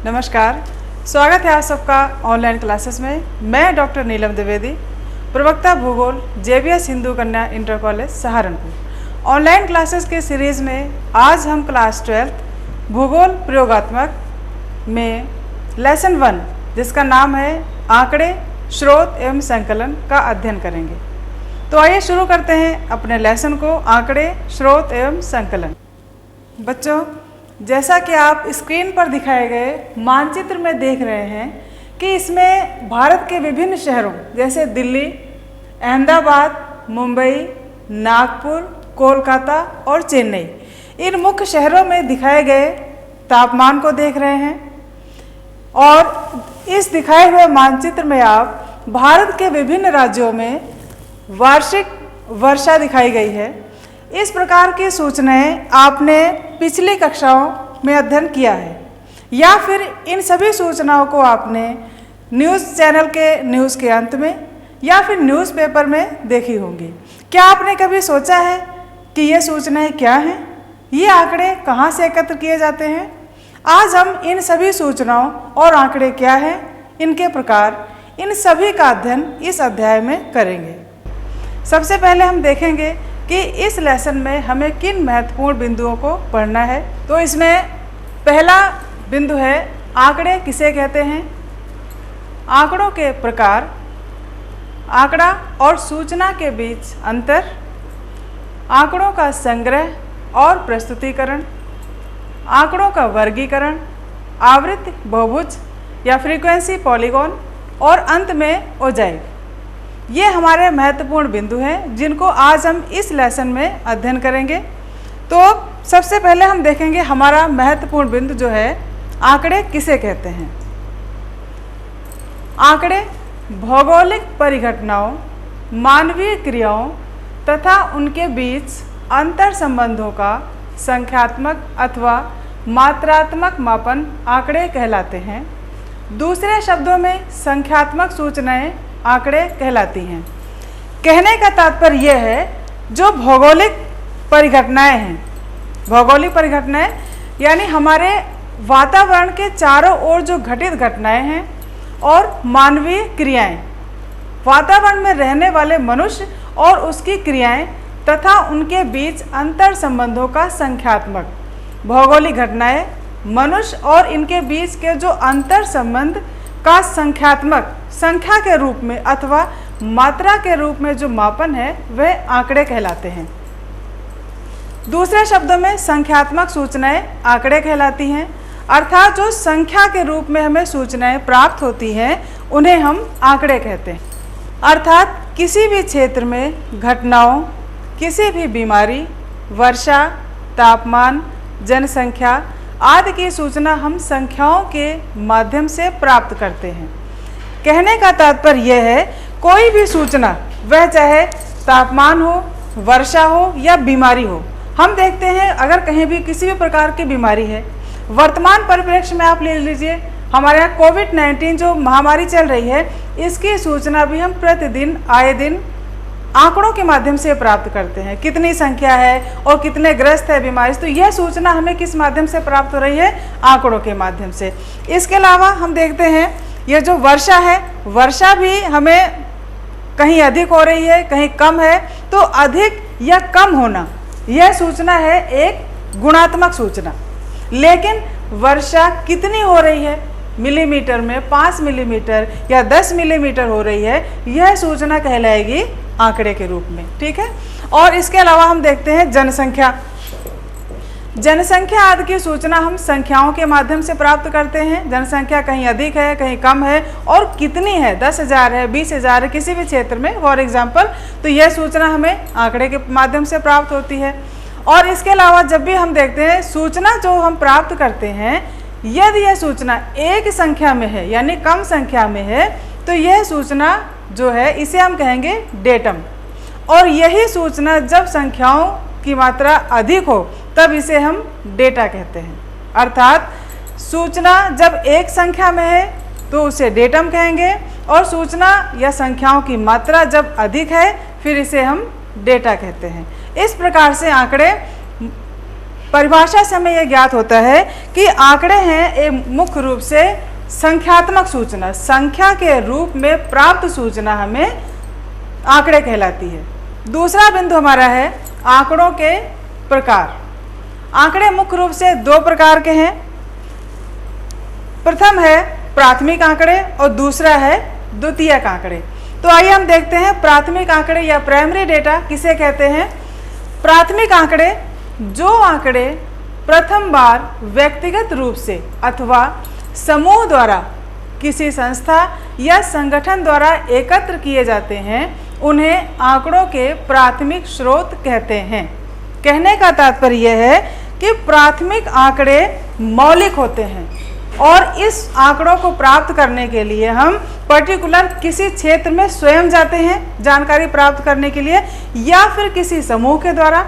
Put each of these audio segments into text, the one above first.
नमस्कार, स्वागत है आप सबका ऑनलाइन क्लासेस में। मैं डॉक्टर नीलम द्विवेदी, प्रवक्ता भूगोल जेबीएस हिंदू कन्या inter college Saharanpur. Online classes के सीरीज़ में आज हम क्लास 12 भूगोल प्रयोगात्मक में लेसन 1 जिसका नाम है आंकड़े, स्रोत एवं संकलन का अध्ययन करेंगे। तो आइए शुरू करते हैं अपने लेसन को, आंकड़े, स्रोत एवं संकलन। बच्चों, जैसा कि आप स्क्रीन पर दिखाए गए मानचित्र में देख रहे हैं कि इसमें भारत के विभिन्न शहरों जैसे दिल्ली, अहमदाबाद, मुंबई, नागपुर, कोलकाता और चेन्नई, इन मुख्य शहरों में दिखाए गए तापमान को देख रहे हैं। और इस दिखाए हुए मानचित्र में आप भारत के विभिन्न राज्यों में वार्षिक वर्षा दिखाई गई है। इस प्रकार की सूचनाएं आपने पिछली कक्षाओं में अध्ययन किया है या फिर इन सभी सूचनाओं को आपने न्यूज़ चैनल के न्यूज़ के अंत में या फिर न्यूज़पेपर में देखी होंगी। क्या आपने कभी सोचा है कि ये सूचनाएं क्या हैं, ये आंकड़े कहाँ से एकत्र किए जाते हैं? आज हम इन सभी सूचनाओं और आंकड़े क्या हैं, इनके प्रकार, इन सभी का अध्ययन इस अध्याय में करेंगे। सबसे पहले हम देखेंगे कि इस लेसन में हमें किन महत्वपूर्ण बिंदुओं को पढ़ना है। तो इसमें पहला बिंदु है आंकड़े किसे कहते हैं, आंकड़ों के प्रकार, आंकड़ा और सूचना के बीच अंतर, आंकड़ों का संग्रह और प्रस्तुतिकरण, आंकड़ों का वर्गीकरण, आवृत्ति बहुभुज या फ्रीक्वेंसी पॉलीगॉन और अंत में ओजाइक। ये हमारे महत्वपूर्ण बिंदु हैं जिनको आज हम इस लेसन में अध्ययन करेंगे। तो सबसे पहले हम देखेंगे हमारा महत्वपूर्ण बिंदु जो है आंकड़े किसे कहते हैं। आंकड़े भौगोलिक परिघटनाओं, मानवीय क्रियाओं तथा उनके बीच अंतर संबंधों का संख्यात्मक अथवा मात्रात्मक मापन आंकड़े कहलाते हैं। दूसरे शब्दों में संख्यात्मक सूचनाएं आंकड़े कहलाती हैं। कहने का तात्पर्य यह है जो भौगोलिक परिघटनाएं हैं, भौगोलिक परिघटनाएं यानी हमारे वातावरण के चारों ओर जो घटित घटनाएं हैं और मानवीय क्रियाएं, वातावरण में रहने वाले मनुष्य और उसकी क्रियाएं तथा उनके बीच अंतर संबंधों का संख्यात्मक, भौगोलिक घटनाएं, मनुष्य और इनके बीच के जो अंतर संबंध का संख्यात्मक, संख्या के रूप में अथवा मात्रा के रूप में जो मापन है वह आंकड़े कहलाते हैं। दूसरे शब्दों में संख्यात्मक सूचनाएं आंकड़े कहलाती हैं, अर्थात जो संख्या के रूप में हमें सूचनाएं प्राप्त होती हैं उन्हें हम आंकड़े कहते हैं। अर्थात किसी भी क्षेत्र में घटनाओं, किसी भी बीमारी, वर्षा, तापमान, जनसंख्या आदि की सूचना हम संख्याओं के माध्यम से प्राप्त करते हैं। कहने का तात्पर्य यह है कोई भी सूचना, वह चाहे तापमान हो, वर्षा हो या बीमारी हो, हम देखते हैं अगर कहीं भी किसी भी प्रकार की बीमारी है, वर्तमान परिप्रेक्ष्य में आप ले लीजिए, हमारे यहाँ कोविड-19 जो महामारी चल रही है, इसकी सूचना भी हम प्रतिदिन आए दिन आंकड़ों के माध्यम से प्राप्त करते हैं। कितनी संख्या है और कितने ग्रस्त है बीमारी से, तो यह सूचना हमें किस माध्यम से प्राप्त हो रही है? आंकड़ों के माध्यम से। इसके अलावा हम देखते हैं ये जो वर्षा है, वर्षा भी हमें कहीं अधिक हो रही है, कहीं कम है, तो अधिक या कम होना यह सूचना है एक गुणात्मक सूचना। लेकिन वर्षा कितनी हो रही है, मिलीमीटर में 5 मिलीमीटर या 10 मिलीमीटर हो रही है, यह सूचना कहलाएगी आंकड़े के रूप में। ठीक है। और इसके अलावा हम देखते हैं जनसंख्या, जनसंख्या आदि की सूचना हम संख्याओं के माध्यम से प्राप्त करते हैं। जनसंख्या कहीं अधिक है, कहीं कम है और कितनी है, 10,000 है, 20,000 है, किसी भी क्षेत्र में फॉर एग्जाम्पल, तो यह सूचना हमें आंकड़े के माध्यम से प्राप्त होती है। और इसके अलावा जब भी हम देखते हैं सूचना जो हम प्राप्त करते हैं, यदि यह सूचना एक संख्या में है यानी कम संख्या में है, तो यह सूचना जो है इसे हम कहेंगे डेटम। और यही सूचना जब संख्याओं की मात्रा अधिक हो तब इसे हम डेटा कहते हैं। अर्थात सूचना जब एक संख्या में है तो उसे डेटम कहेंगे और सूचना या संख्याओं की मात्रा जब अधिक है फिर इसे हम डेटा कहते हैं। इस प्रकार से आंकड़े परिभाषा से हमें यह ज्ञात होता है कि आंकड़े हैं एक मुख्य रूप से संख्यात्मक सूचना, संख्या के रूप में प्राप्त सूचना हमें आंकड़े कहलाती है। दूसरा बिंदु हमारा है आंकड़ों के प्रकार। आंकड़े मुख्य रूप से दो प्रकार के हैं। प्रथम है प्राथमिक आंकड़े और दूसरा है द्वितीयक आंकड़े। तो आइए हम देखते हैं प्राथमिक आंकड़े या प्राइमरी डेटा किसे कहते हैं। प्राथमिक आंकड़े जो आंकड़े प्रथम बार व्यक्तिगत रूप से अथवा समूह द्वारा किसी संस्था या संगठन द्वारा एकत्र किए जाते हैं उन्हें आंकड़ों के प्राथमिक स्रोत कहते हैं। कहने का तात्पर्य यह है कि प्राथमिक आंकड़े मौलिक होते हैं और इस आंकड़ों को प्राप्त करने के लिए हम पर्टिकुलर किसी क्षेत्र में स्वयं जाते हैं जानकारी प्राप्त करने के लिए, या फिर किसी समूह के द्वारा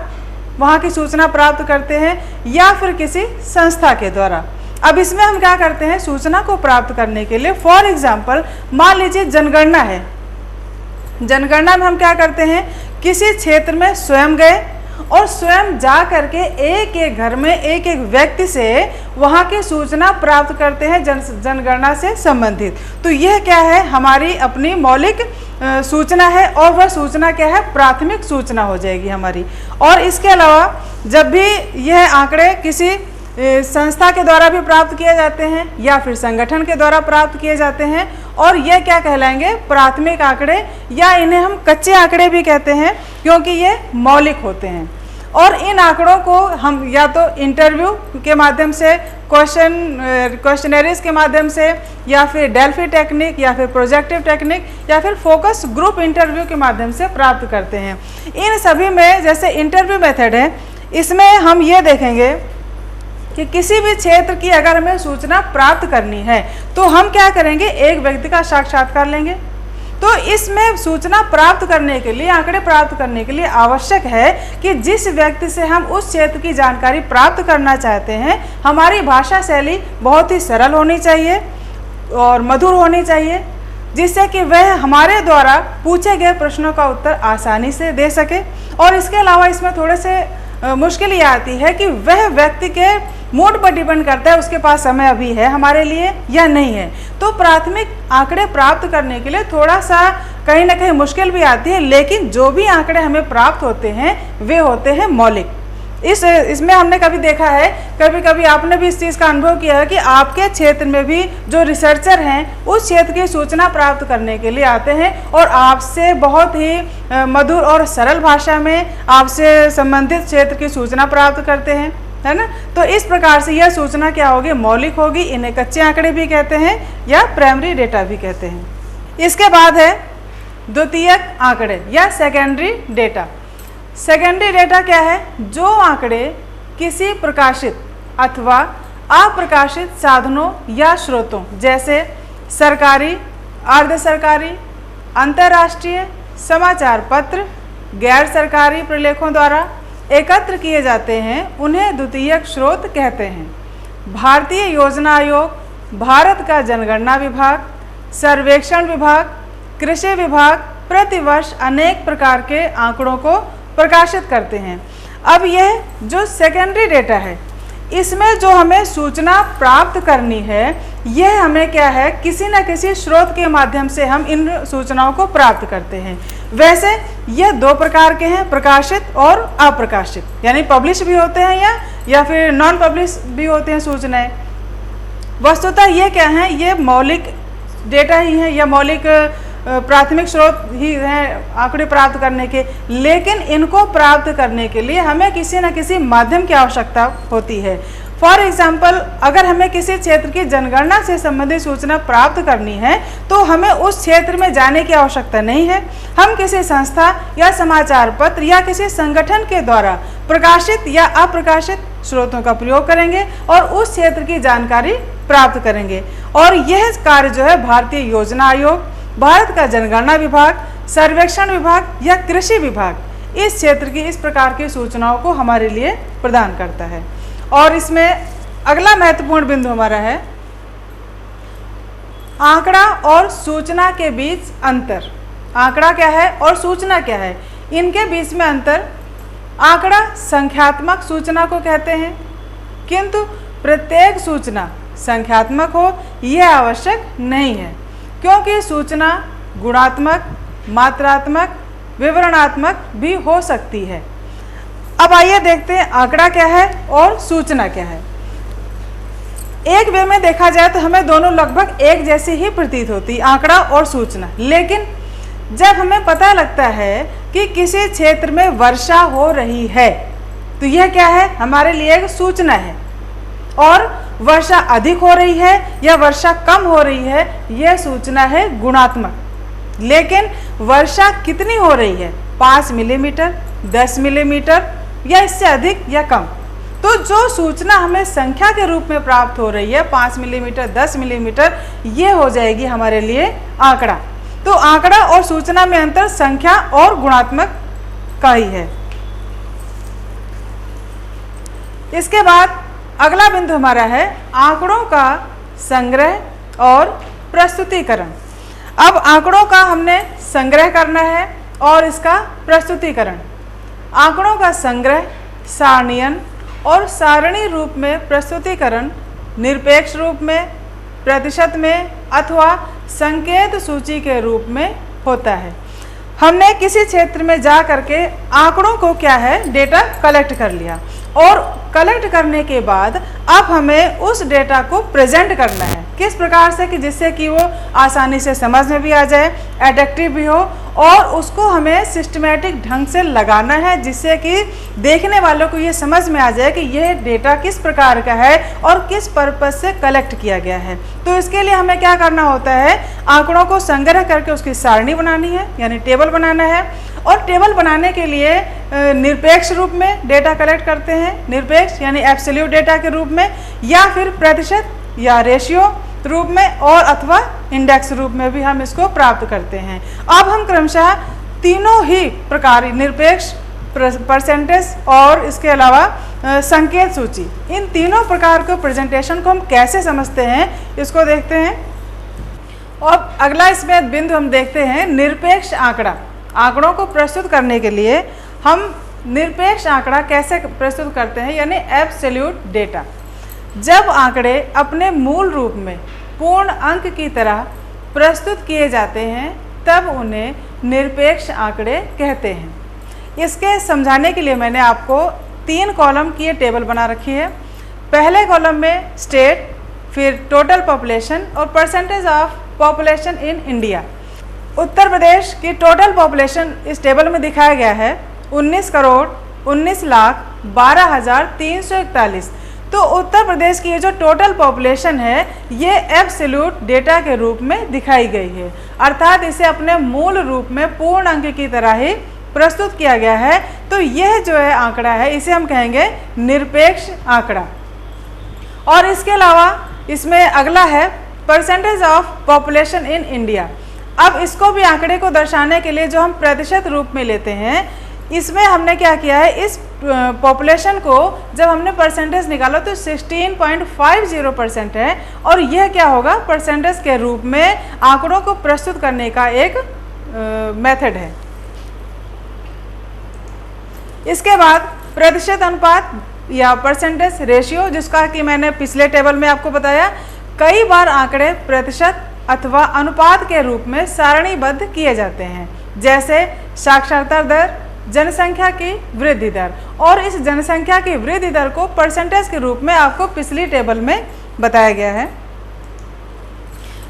वहाँ की सूचना प्राप्त करते हैं, या फिर किसी संस्था के द्वारा। अब इसमें हम क्या करते हैं, सूचना को प्राप्त करने के लिए फॉर एग्जाम्पल मान लीजिए जनगणना है। जनगणना में हम क्या करते हैं, किसी क्षेत्र में स्वयं गए और स्वयं जा करके एक एक घर में एक एक व्यक्ति से वहाँ की सूचना प्राप्त करते हैं जनगणना से संबंधित। तो यह क्या है, हमारी अपनी मौलिक सूचना है और वह सूचना क्या है, प्राथमिक सूचना हो जाएगी हमारी। और इसके अलावा जब भी यह आंकड़े किसी संस्था के द्वारा भी प्राप्त किए जाते हैं या फिर संगठन के द्वारा प्राप्त किए जाते हैं और यह क्या कहलाएंगे, प्राथमिक आंकड़े, या इन्हें हम कच्चे आंकड़े भी कहते हैं क्योंकि ये मौलिक होते हैं। और इन आंकड़ों को हम या तो इंटरव्यू के माध्यम से, क्वेश्चनरीज के माध्यम से, या फिर डेल्फी टेक्निक, या फिर प्रोजेक्टिव टेक्निक, या फिर फोकस ग्रुप इंटरव्यू के माध्यम से प्राप्त करते हैं। इन सभी में जैसे इंटरव्यू मेथड है, इसमें हम ये देखेंगे कि किसी भी क्षेत्र की अगर हमें सूचना प्राप्त करनी है तो हम क्या करेंगे, एक व्यक्ति का साक्षात्कार लेंगे। तो इसमें सूचना प्राप्त करने के लिए, आंकड़े प्राप्त करने के लिए आवश्यक है कि जिस व्यक्ति से हम उस क्षेत्र की जानकारी प्राप्त करना चाहते हैं, हमारी भाषा शैली बहुत ही सरल होनी चाहिए और मधुर होनी चाहिए, जिससे कि वह हमारे द्वारा पूछे गए प्रश्नों का उत्तर आसानी से दे सके। और इसके अलावा इसमें थोड़े से मुश्किल ये आती है कि वह व्यक्ति के मूड पर डिपेंड करता है, उसके पास समय अभी है हमारे लिए या नहीं है। तो प्राथमिक आंकड़े प्राप्त करने के लिए थोड़ा सा कहीं ना कहीं मुश्किल भी आती है, लेकिन जो भी आंकड़े हमें प्राप्त होते हैं वे होते हैं मौलिक। इसमें हमने कभी देखा है, कभी कभी आपने भी इस चीज़ का अनुभव किया है कि आपके क्षेत्र में भी जो रिसर्चर हैं उस क्षेत्र की सूचना प्राप्त करने के लिए आते हैं और आपसे बहुत ही मधुर और सरल भाषा में आपसे संबंधित क्षेत्र की सूचना प्राप्त करते हैं, है ना। तो इस प्रकार से यह सूचना क्या होगी, मौलिक होगी। इन्हें कच्चे आंकड़े भी कहते हैं या प्राइमरी डेटा भी कहते हैं। इसके बाद है द्वितीयक आंकड़े या सेकेंडरी डेटा। सेकेंडरी डेटा क्या है, जो आंकड़े किसी प्रकाशित अथवा अप्रकाशित साधनों या स्रोतों जैसे सरकारी, अर्ध सरकारी, अंतर्राष्ट्रीय समाचार पत्र, गैर सरकारी प्रलेखों द्वारा एकत्र किए जाते हैं, उन्हें द्वितीयक स्रोत कहते हैं। भारतीय योजना आयोग, भारत का जनगणना विभाग, सर्वेक्षण विभाग, कृषि विभाग प्रतिवर्ष अनेक प्रकार के आंकड़ों को प्रकाशित करते हैं। अब यह जो सेकेंडरी डेटा है, इसमें जो हमें सूचना प्राप्त करनी है, यह हमें क्या है, किसी न किसी स्रोत के माध्यम से हम इन सूचनाओं को प्राप्त करते हैं। वैसे यह दो प्रकार के हैं, प्रकाशित और अप्रकाशित, यानी पब्लिश भी होते हैं या फिर नॉन पब्लिश भी होते हैं सूचनाएं। वस्तुतः ये क्या है, ये मौलिक डेटा ही है या मौलिक प्राथमिक स्रोत ही हैं आंकड़े प्राप्त करने के, लेकिन इनको प्राप्त करने के लिए हमें किसी न किसी माध्यम की आवश्यकता होती है। फॉर एग्जाम्पल, अगर हमें किसी क्षेत्र की जनगणना से संबंधित सूचना प्राप्त करनी है तो हमें उस क्षेत्र में जाने की आवश्यकता नहीं है। हम किसी संस्था या समाचार पत्र या किसी संगठन के द्वारा प्रकाशित या अप्रकाशित स्रोतों का प्रयोग करेंगे और उस क्षेत्र की जानकारी प्राप्त करेंगे। और यह कार्य जो है भारतीय योजना आयोग, भारत का जनगणना विभाग, सर्वेक्षण विभाग या कृषि विभाग इस क्षेत्र की इस प्रकार की सूचनाओं को हमारे लिए प्रदान करता है। और इसमें अगला महत्वपूर्ण बिंदु हमारा है आंकड़ा और सूचना के बीच अंतर। आंकड़ा क्या है और सूचना क्या है, इनके बीच में अंतर। आंकड़ा संख्यात्मक सूचना को कहते हैं, किंतु प्रत्येक सूचना संख्यात्मक हो यह आवश्यक नहीं है, क्योंकि सूचना गुणात्मक, मात्रात्मक, विवरणात्मक भी हो सकती है। अब आइए देखते हैं आंकड़ा क्या है और सूचना क्या है। एक वे में देखा जाए तो हमें दोनों लगभग एक जैसी ही प्रतीत होती, आंकड़ा और सूचना। लेकिन जब हमें पता लगता है कि किसी क्षेत्र में वर्षा हो रही है तो यह क्या है, हमारे लिए एक सूचना है। और वर्षा अधिक हो रही है या वर्षा कम हो रही है, यह सूचना है गुणात्मक। लेकिन वर्षा कितनी हो रही है, 5 मिलीमीटर, 10 मिलीमीटर या इससे अधिक या कम, तो जो सूचना हमें संख्या के रूप में प्राप्त हो रही है 5 मिलीमीटर, 10 मिलीमीटर, ये हो जाएगी हमारे लिए आंकड़ा। तो आंकड़ा और सूचना में अंतर संख्या और गुणात्मक का ही है। इसके बाद अगला बिंदु हमारा है आंकड़ों का संग्रह और प्रस्तुतिकरण। अब आंकड़ों का हमने संग्रह करना है और इसका प्रस्तुतिकरण। आंकड़ों का संग्रह, सारणीयन और सारणी रूप में प्रस्तुतिकरण निरपेक्ष रूप में, प्रतिशत में अथवा संकेत सूची के रूप में होता है। हमने किसी क्षेत्र में जा करके आंकड़ों को क्या है, डेटा कलेक्ट कर लिया और कलेक्ट करने के बाद अब हमें उस डेटा को प्रेजेंट करना है। किस प्रकार से कि जिससे कि वो आसानी से समझ में भी आ जाए, एट्रैक्टिव भी हो, और उसको हमें सिस्टमेटिक ढंग से लगाना है जिससे कि देखने वालों को ये समझ में आ जाए कि यह डेटा किस प्रकार का है और किस पर्पज से कलेक्ट किया गया है। तो इसके लिए हमें क्या करना होता है, आंकड़ों को संग्रह करके उसकी सारणी बनानी है, यानी टेबल बनाना है। और टेबल बनाने के लिए निरपेक्ष रूप में डेटा कलेक्ट करते हैं, निरपेक्ष यानी एब्सोल्यूट डेटा के रूप में, या फिर प्रतिशत या रेशियो रूप में, और अथवा इंडेक्स रूप में भी हम इसको प्राप्त करते हैं। अब हम क्रमशः तीनों ही प्रकार, निरपेक्ष, परसेंटेज और इसके अलावा संकेत सूची, इन तीनों प्रकार के प्रेजेंटेशन को हम कैसे समझते हैं इसको देखते हैं। और अगला इसमें बिंदु हम देखते हैं निरपेक्ष आंकड़ा। आंकड़ों को प्रस्तुत करने के लिए हम निरपेक्ष आंकड़ा कैसे प्रस्तुत करते हैं, यानी एब्सोल्यूट डेटा। जब आंकड़े अपने मूल रूप में पूर्ण अंक की तरह प्रस्तुत किए जाते हैं तब उन्हें निरपेक्ष आंकड़े कहते हैं। इसके समझाने के लिए मैंने आपको 3 कॉलम की ये टेबल बना रखी है। पहले कॉलम में स्टेट, फिर टोटल पॉपुलेशन और percentage of population in India. Uttar Pradesh की टोटल पॉपुलेशन इस टेबल में दिखाया गया है 19,19,12,341। तो उत्तर प्रदेश की ये जो टोटल पॉपुलेशन है ये एब्सोल्यूट डेटा के रूप में दिखाई गई है, अर्थात इसे अपने मूल रूप में पूर्ण अंक की तरह ही प्रस्तुत किया गया है। तो यह जो है आंकड़ा है इसे हम कहेंगे निरपेक्ष आंकड़ा। और इसके अलावा इसमें अगला है percentage of population in India. अब इसको भी आंकड़े को दर्शाने के लिए जो हम प्रतिशत रूप में लेते हैं, इसमें हमने क्या किया है, इस पॉपुलेशन को जब हमने परसेंटेज निकाला तो 16.50% है, और यह क्या होगा, परसेंटेज के रूप में आंकड़ों को प्रस्तुत करने का एक मेथड है। इसके बाद प्रतिशत अनुपात या परसेंटेज रेशियो, जिसका कि मैंने पिछले टेबल में आपको बताया। कई बार आंकड़े प्रतिशत अथवा अनुपात के रूप में सारणीबद्ध किए जाते हैं, जैसे साक्षरता दर, जनसंख्या की वृद्धि दर, और इस जनसंख्या की वृद्धि दर को परसेंटेज के रूप में आपको पिछली टेबल में बताया गया है।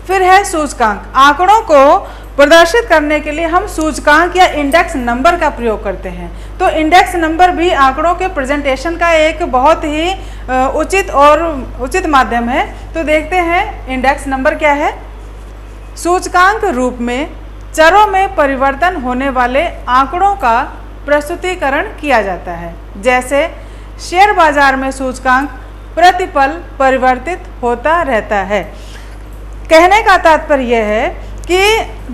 फिर है सूचकांक। आंकड़ों को प्रदर्शित करने के लिए हम सूचकांक या इंडेक्स नंबर का प्रयोग करते हैं। तो इंडेक्स नंबर भी आंकड़ों के प्रेजेंटेशन का एक बहुत ही उचित माध्यम है। तो देखते हैं इंडेक्स नंबर क्या है। सूचकांक रूप में चरों में परिवर्तन होने वाले आंकड़ों का प्रस्तुतिकरण किया जाता है, जैसे शेयर बाजार में सूचकांक प्रतिपल परिवर्तित होता रहता है। कहने का तात्पर्य यह है कि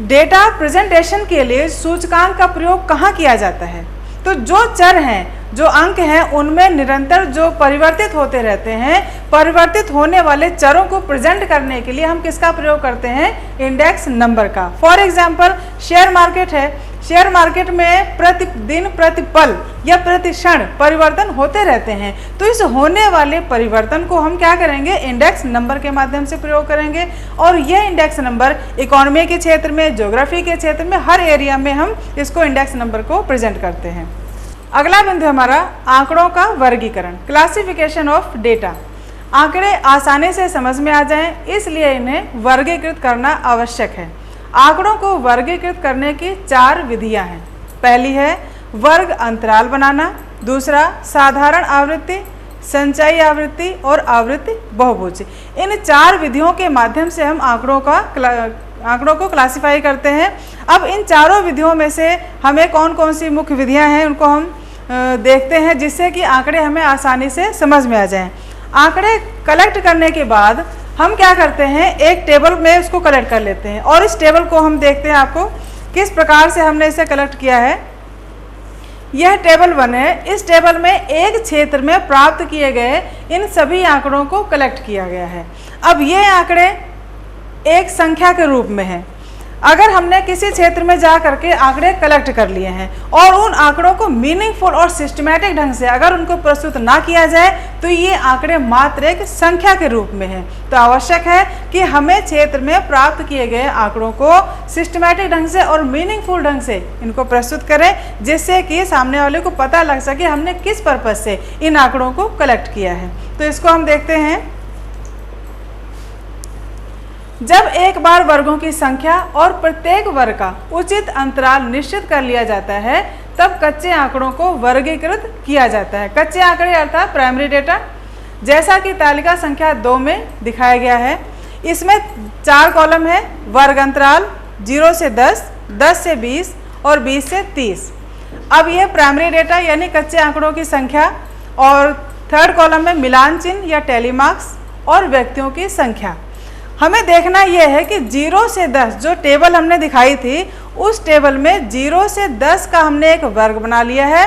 डेटा प्रेजेंटेशन के लिए सूचकांक का प्रयोग कहाँ किया जाता है। तो जो चर हैं, जो अंक हैं उनमें निरंतर जो परिवर्तित होते रहते हैं, परिवर्तित होने वाले चरों को प्रेजेंट करने के लिए हम किसका प्रयोग करते हैं? इंडेक्स नंबर का। फॉर एग्जाम्पल शेयर मार्केट है, शेयर मार्केट में प्रतिदिन, प्रतिपल या प्रति क्षण परिवर्तन होते रहते हैं, तो इस होने वाले परिवर्तन को हम क्या करेंगे? इंडेक्स नंबर के माध्यम से प्रयोग करेंगे। और यह इंडेक्स नंबर इकोनॉमी के क्षेत्र में, ज्योग्राफी के क्षेत्र में, हर एरिया में हम इसको इंडेक्स नंबर को प्रेजेंट करते हैं। अगला बिंदु हमारा आंकड़ों का वर्गीकरण, क्लासिफिकेशन ऑफ डेटा। आंकड़े आसानी से समझ में आ जाएं, इसलिए इन्हें वर्गीकृत करना आवश्यक है। आंकड़ों को वर्गीकृत करने की 4 विधियां हैं। पहली है वर्ग अंतराल बनाना, दूसरा साधारण आवृत्ति, संचयी आवृत्ति और आवृत्ति बहुभुज। इन 4 विधियों के माध्यम से हम आंकड़ों को क्लासिफाई करते हैं। अब इन चारों विधियों में से हमें कौन कौन सी मुख्य विधियां हैं उनको हम देखते हैं, जिससे कि आंकड़े हमें आसानी से समझ में आ जाएं। आंकड़े कलेक्ट करने के बाद हम क्या करते हैं? एक टेबल में उसको कलेक्ट कर लेते हैं और इस टेबल को हम देखते हैं आपको किस प्रकार से हमने इसे कलेक्ट किया है। यह टेबल 1 है। इस टेबल में एक क्षेत्र में प्राप्त किए गए इन सभी आंकड़ों को कलेक्ट किया गया है। अब ये आंकड़े एक संख्या के रूप में है। अगर हमने किसी क्षेत्र में जा करके आंकड़े कलेक्ट कर लिए हैं और उन आंकड़ों को मीनिंगफुल और सिस्टमैटिक ढंग से अगर उनको प्रस्तुत ना किया जाए तो ये आंकड़े मात्र एक संख्या के रूप में हैं। तो आवश्यक है कि हमें क्षेत्र में प्राप्त किए गए आंकड़ों को सिस्टमैटिक ढंग से और मीनिंगफुल ढंग से इनको प्रस्तुत करें, जिससे कि सामने वाले को पता लग सके हमने किस पर्पज से इन आंकड़ों को कलेक्ट किया है। तो इसको हम देखते हैं। जब एक बार वर्गों की संख्या और प्रत्येक वर्ग का उचित अंतराल निश्चित कर लिया जाता है, तब कच्चे आंकड़ों को वर्गीकृत किया जाता है। कच्चे आंकड़े अर्थात प्राइमरी डेटा, जैसा कि तालिका संख्या 2 में दिखाया गया है। इसमें 4 कॉलम है। वर्ग अंतराल 0 से 10, 10 से 20 और 20 से 30। अब यह प्राइमरी डेटा यानी कच्चे आंकड़ों की संख्या, और थर्ड कॉलम में मिलान चिन्ह या टैली मार्क्स और व्यक्तियों की संख्या। हमें देखना यह है कि 0 से 10 जो टेबल हमने दिखाई थी, उस टेबल में 0 से 10 का हमने एक वर्ग बना लिया है,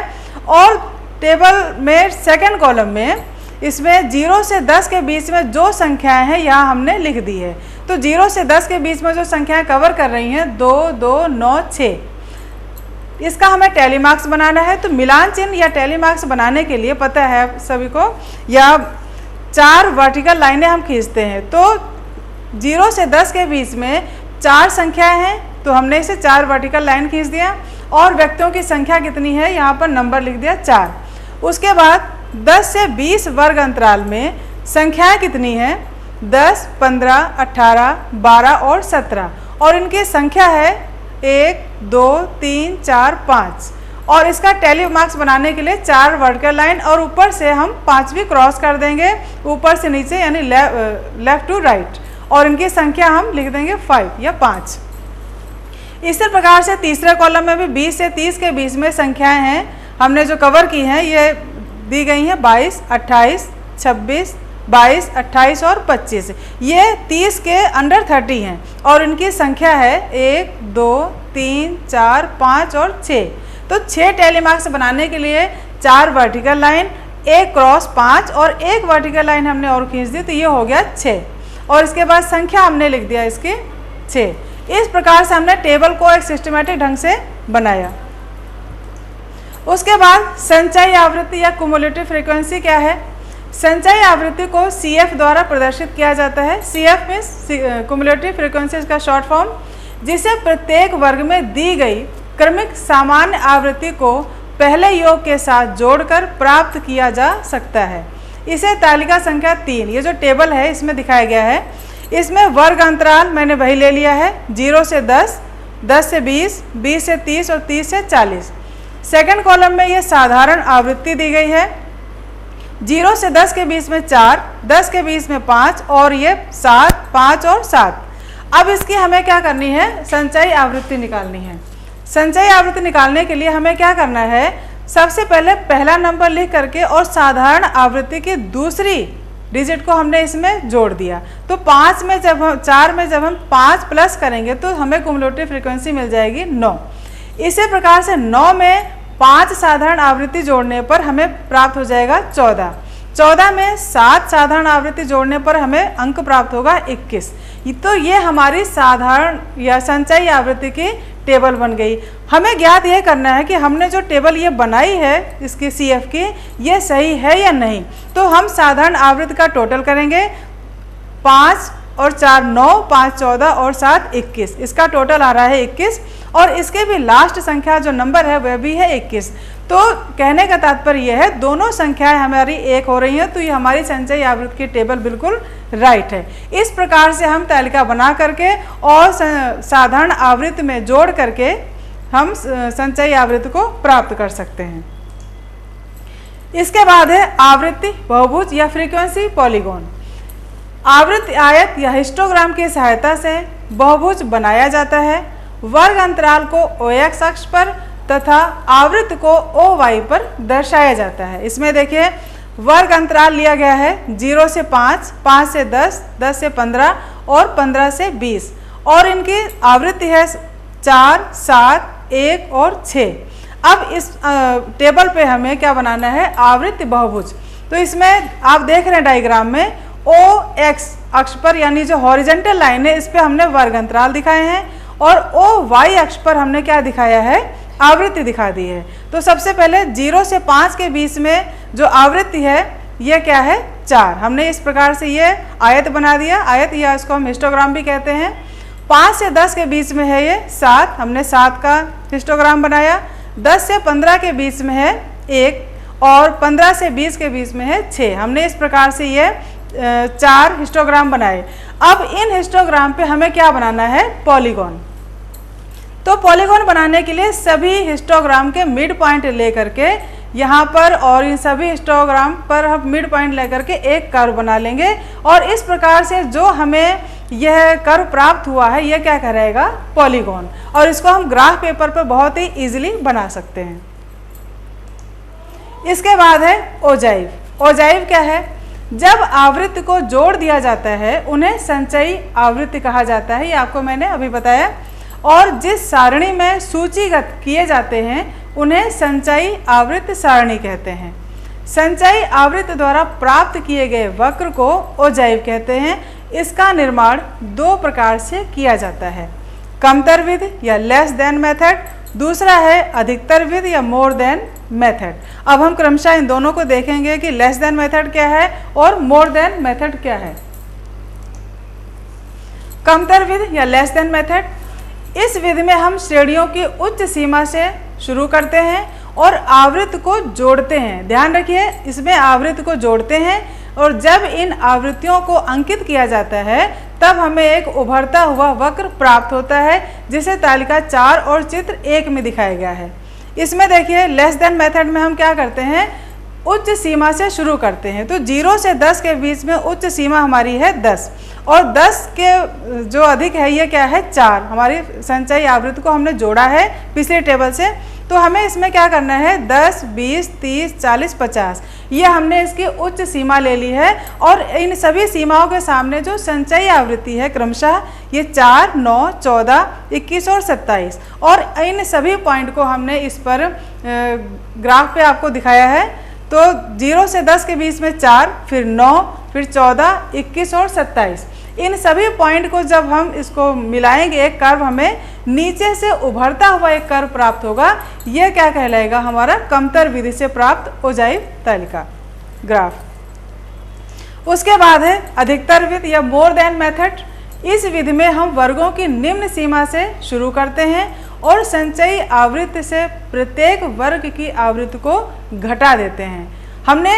और टेबल में सेकंड कॉलम में इसमें 0 से 10 के बीच में जो संख्याएं हैं यहाँ हमने लिख दी है। तो 0 से 10 के बीच में जो संख्याएं कवर कर रही हैं 2, 2, 9, 6, इसका हमें टैली मार्क्स बनाना है। तो मिलान चिन्ह या टैली मार्क्स बनाने के लिए पता है सभी को, या 4 वर्टिकल लाइनें हम खींचते हैं। तो 0 से 10 के बीच में 4 संख्याएं हैं, तो हमने इसे 4 वर्टिकल लाइन खींच दिया, और व्यक्तियों की संख्या कितनी है यहाँ पर नंबर लिख दिया 4। उसके बाद 10 से 20 वर्ग अंतराल में संख्याएं कितनी हैं? 10, 15, 18, 12 और 17, और इनकी संख्या है 1, 2, 3, 4, 5। और इसका टैली मार्क्स बनाने के लिए 4 वर्टिकल लाइन, और ऊपर से हम 5वीं क्रॉस कर देंगे ऊपर से नीचे, यानी लेफ्ट टू राइट, और इनकी संख्या हम लिख देंगे 5 या 5। इसी प्रकार से तीसरे कॉलम में भी 20 से 30 के बीच में संख्याएं हैं हमने जो कवर की हैं, ये दी गई हैं 22, 28, 26, 22, 28 और 25। ये 30 के अंडर 30 हैं, और इनकी संख्या है 1, 2, 3, 4, 5 और 6। तो 6 टैली मार्क्स बनाने के लिए 4 वर्टिकल लाइन, 1 क्रॉस 5 और 1 वर्टिकल लाइन हमने और खींच दी, तो ये हो गया 6, और इसके बाद संख्या हमने लिख दिया इसकी 6। इस प्रकार से हमने टेबल को एक सिस्टमैटिक ढंग से बनाया। उसके बाद संचयी आवृत्ति या कुमुलेटिव फ्रीक्वेंसी क्या है? संचयी आवृत्ति को CF द्वारा प्रदर्शित किया जाता है। CF मीन्स कुमुलेटिव फ्रीक्वेंसी का शॉर्ट फॉर्म, जिसे प्रत्येक वर्ग में दी गई क्रमिक सामान्य आवृत्ति को पहले योग के साथ जोड़कर प्राप्त किया जा सकता है। इसे तालिका संख्या 3, ये जो टेबल है इसमें दिखाया गया है। इसमें वर्ग अंतराल मैंने वही ले लिया है, 0 से 10, 10 से 20, 20 से 30 और 30 से 40। सेकंड कॉलम में ये साधारण आवृत्ति दी गई है। 0 से 10 के बीच में 4, 10 के बीच में 5 और ये 7, 5 और 7। अब इसकी हमें क्या करनी है? संचयी आवृत्ति निकालनी है। संचयी आवृत्ति निकालने के लिए हमें क्या करना है? सबसे पहले पहला नंबर लिख करके और साधारण आवृत्ति की दूसरी डिजिट को हमने इसमें जोड़ दिया। तो 4 में जब हम 5 प्लस करेंगे तो हमें कुमुलेटिव फ्रीक्वेंसी मिल जाएगी 9। इसी प्रकार से 9 में 5 साधारण आवृत्ति जोड़ने पर हमें प्राप्त हो जाएगा 14। 14 में 7 साधारण आवृत्ति जोड़ने पर हमें अंक प्राप्त होगा 21। तो ये हमारी साधारण या संचयी आवृत्ति की टेबल बन गई। हमें ज्ञात यह करना है कि हमने जो टेबल ये बनाई है इसकी CF की, ये सही है या नहीं। तो हम साधारण आवृत्ति का टोटल करेंगे, 5 और 4 9, 5 14 और 7 21, इसका टोटल आ रहा है 21। और इसके भी लास्ट संख्या जो नंबर है वह भी है 21। तो कहने का तात्पर्य यह है दोनों संख्याएं हमारी एक हो रही हैं, तो ये हमारी संचयी आवृत्ति की टेबल बिल्कुल राइट है। इस प्रकार से हम तालिका बना करके और साधारण आवृत्ति में जोड़ करके हम संचयी आवृत्ति को प्राप्त कर सकते हैं। इसके बाद है आवृत्ति बहुभुज या फ्रीक्वेंसी पॉलीगॉन। आवृत्ति आयत या हिस्टोग्राम की सहायता से बहुभुज बनाया जाता है। वर्ग अंतराल को OX अक्ष पर तथा आवृत्ति को OY पर दर्शाया जाता है। इसमें देखिए वर्ग अंतराल लिया गया है 0 से 5, 5 से 10, 10 से 15 और 15 से 20 और इनकी आवृत्ति है 4, 7, 1 और 6। अब इस टेबल पे हमें क्या बनाना है, आवृत्ति बहुभुज। तो इसमें आप देख रहे हैं डायग्राम में OX अक्ष पर यानी जो हॉरिजॉन्टल लाइन है इस पे हमने वर्ग अंतराल दिखाए हैं और OY अक्ष पर हमने क्या दिखाया है, आवृत्ति दिखा दी है। तो सबसे पहले 0 से 5 के बीच में जो आवृत्ति है ये क्या है, 4। हमने इस प्रकार से ये आयत बना दिया, आयत या इसको हम हिस्टोग्राम भी कहते हैं। 5 से 10 के बीच में है ये 7, हमने 7 का हिस्टोग्राम बनाया। 10 से 15 के बीच में है 1 और 15 से 20 के बीच में है 6। हमने इस प्रकार से ये 4 हिस्टोग्राम बनाए। अब इन हिस्टोग्राम पे हमें क्या बनाना है, पॉलीगॉन। तो पॉलीगॉन बनाने के लिए सभी हिस्टोग्राम के मिड पॉइंट लेकर के यहाँ पर और इन सभी हिस्टोग्राम पर हम मिड पॉइंट लेकर के एक कर्व बना लेंगे और इस प्रकार से जो हमें यह कर्व प्राप्त हुआ है यह क्या कहलाएगा, पॉलीगॉन। और इसको हम ग्राफ पेपर पर बहुत ही इजीली बना सकते हैं। इसके बाद है ओजाइव। ओजाइव क्या है, जब आवृत्ति को जोड़ दिया जाता है उन्हें संचयी आवृत्ति कहा जाता है, ये आपको मैंने अभी बताया। और जिस सारणी में सूचीगत किए जाते हैं उन्हें संचयी आवृत्ति सारणी कहते हैं। संचयी आवृत्ति द्वारा प्राप्त किए गए वक्र को ओजाइव कहते हैं। इसका निर्माण 2 प्रकार से किया जाता है, कमतर विधि या लेस देन मेथड, दूसरा है अधिकतर विधि या मोर देन मेथड। अब हम क्रमशः इन दोनों को देखेंगे कि लेस देन मेथड क्या है और मोर देन मेथड क्या है। कमतर विधि या लेस देन मेथड, इस विधि में हम श्रेणियों की उच्च सीमा से शुरू करते हैं और आवृत्ति को जोड़ते हैं। ध्यान रखिए, इसमें आवृत्ति को जोड़ते हैं और जब इन आवृत्तियों को अंकित किया जाता है तब हमें एक उभरता हुआ वक्र प्राप्त होता है जिसे तालिका 4 और चित्र 1 में दिखाया गया है। इसमें देखिए लेस देन मेथड में हम क्या करते हैं, उच्च सीमा से शुरू करते हैं। तो 0 से 10 के बीच में उच्च सीमा हमारी है 10 और 10 के जो अधिक है ये क्या है, 4। हमारी संचयी आवृत्ति को हमने जोड़ा है पिछले टेबल से। तो हमें इसमें क्या करना है, 10, 20, 30, 40, 50, ये हमने इसकी उच्च सीमा ले ली है। और इन सभी सीमाओं के सामने जो संचयी आवृत्ति है क्रमशः ये 4, 9, 14, 21 और 27 और इन सभी पॉइंट को हमने इस पर ग्राफ पे आपको दिखाया है। तो 0 से 10 के बीच में 4, फिर 9, फिर 14, 21 और 27, इन सभी पॉइंट को जब हम इसको मिलाएंगे एक कर्व हमें नीचे से उभरता हुआ एक कर्व प्राप्त होगा। यह क्या कहलाएगा, हमारा कमतर विधि से प्राप्त ओजाइव तालिका ग्राफ। उसके बाद है अधिकतर विधि या मोर देन मेथड। इस विधि में हम वर्गों की निम्न सीमा से शुरू करते हैं और संचयी आवृत्ति से प्रत्येक वर्ग की आवृत्ति को घटा देते हैं। हमने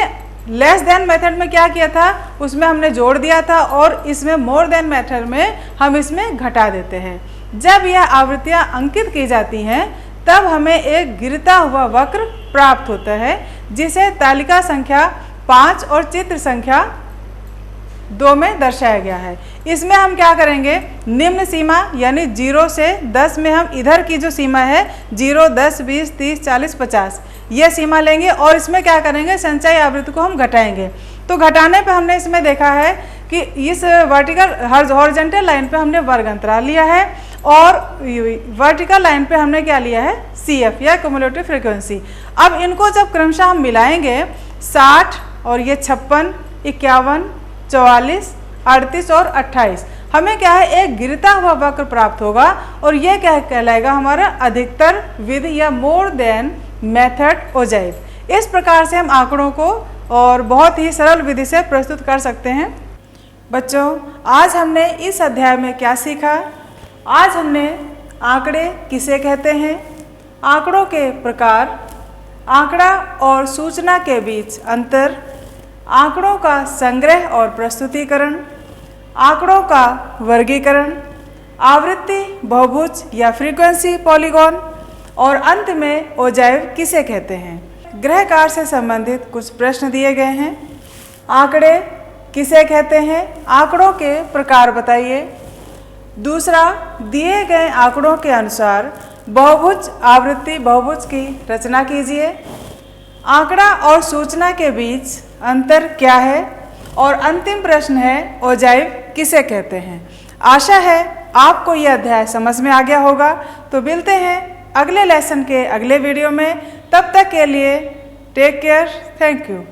लेस देन मेथड में क्या किया था, उसमें हमने जोड़ दिया था और इसमें मोर देन मेथड में हम इसमें घटा देते हैं। जब यह आवृत्तियां अंकित की जाती हैं तब हमें एक गिरता हुआ वक्र प्राप्त होता है जिसे तालिका संख्या 5 और चित्र संख्या 2 में दर्शाया गया है। इसमें हम क्या करेंगे, निम्न सीमा यानी 0 से 10 में हम इधर की जो सीमा है 0, 10, 20, 30, 40, 50 ये सीमा लेंगे और इसमें क्या करेंगे, संचयी आवृत्ति को हम घटाएंगे। तो घटाने पे हमने इसमें देखा है कि इस वर्टिकल हॉरिजॉन्टल लाइन पे हमने वर्ग अंतराल लिया है और वर्टिकल लाइन पे हमने क्या लिया है, CF या क्यूमुलेटिव फ्रीक्वेंसी। अब इनको जब क्रमशः हम मिलाएंगे 60 और ये 56, 51, 44, 38 और 28, हमें क्या है, एक गिरता हुआ वक्र प्राप्त होगा और ये क्या कहलाएगा, हमारा अधिकतर विधि या मोर देन मेथड ओजाइव। इस प्रकार से हम आंकड़ों को और बहुत ही सरल विधि से प्रस्तुत कर सकते हैं। बच्चों, आज हमने इस अध्याय में क्या सीखा? आज हमने आंकड़े किसे कहते हैं, आंकड़ों के प्रकार, आंकड़ा और सूचना के बीच अंतर, आंकड़ों का संग्रह और प्रस्तुतिकरण, आंकड़ों का वर्गीकरण, आवृत्ति बहुभुज या फ्रीक्वेंसी पॉलीगॉन और अंत में ओजाइव किसे कहते हैं। गृह कार्य से संबंधित कुछ प्रश्न दिए गए हैं। आंकड़े किसे कहते हैं, आंकड़ों के प्रकार बताइए। दूसरा, दिए गए आंकड़ों के अनुसार बहुभुज आवृत्ति बहुभुज की रचना कीजिए। आंकड़ा और सूचना के बीच अंतर क्या है, और अंतिम प्रश्न है ओजाइव किसे कहते हैं। आशा है आपको यह अध्याय समझ में आ गया होगा। तो मिलते हैं अगले लेसन के अगले वीडियो में। तब तक के लिए टेक केयर, थैंक यू।